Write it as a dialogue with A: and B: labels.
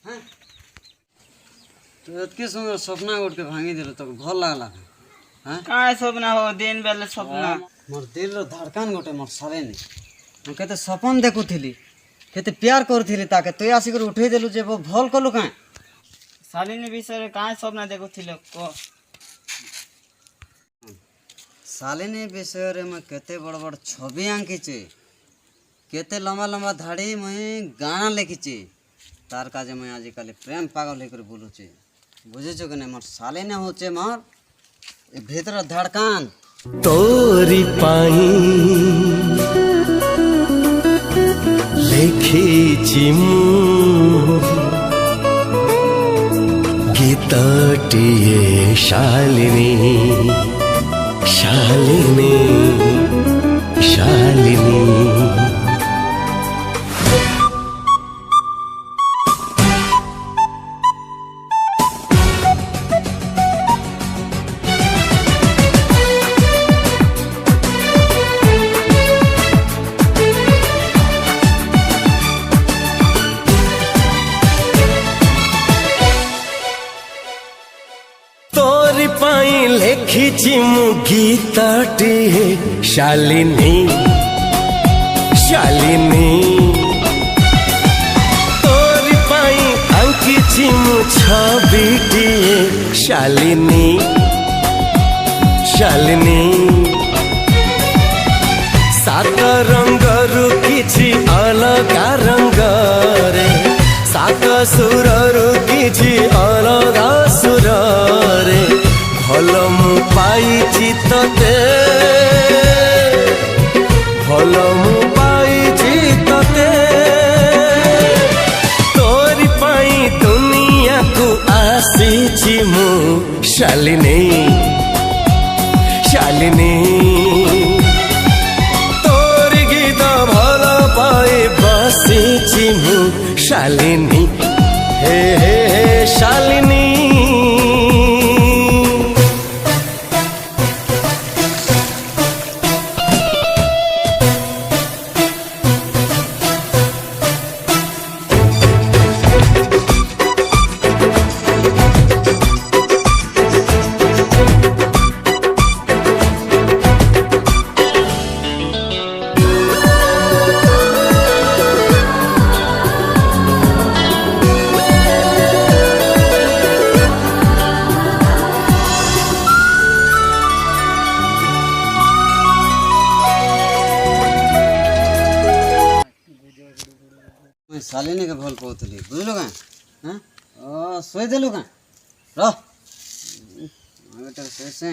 A: हैं तो एतके सुंदर सपना उठ के भांगी दिल तो भल लागला हैं
B: काय सपना हो दिन बेले सपना
A: मोर दिल रो धड़कन गोटे मोर सारे ने हम कहते सपन देखुथिली कहते प्यार करुथिली ताके तू आसी कर उठे देलु जे वो भल कलु काहे
B: शालिनी विषय रे काय सपना देखुथिले को
A: शालिनी विषय रे मैं केते बड़ बड़ छवि आंकिचे केते लंबा लंबा धाड़ी मैं गाना लिखिचे तार काजे मैं आजिकल प्रेम पागल होकर बोलुचे बुझेछो कि नहीं मोर शालिनी होचे मोर ए भीतर धड़कन
C: तोरी पाई लिखिछि मु गीतटिए शालिनी शालिनी शालिनी तोरी पाई लिखिछि मु गीतटिए शालिनी शालिनी तोरी पाई आंकिछि मु छबिटिए शालिनी शालिनी सात रंगरु किछि अलगा रंग रे सात सुररु किछि अलगा सुर रे भल मु पाइछि तते भल मु पाइछि तते तोरी पाई दुनिया को आसीछि मु शालिनी शालिनी तोरी गीत भल पाई बसिछि मु शालिनी हे हे हे शालिनी
A: मैं शालिनी के भल पाउथली बुझलो का हैं ओ सोई देलु का रह बेटा से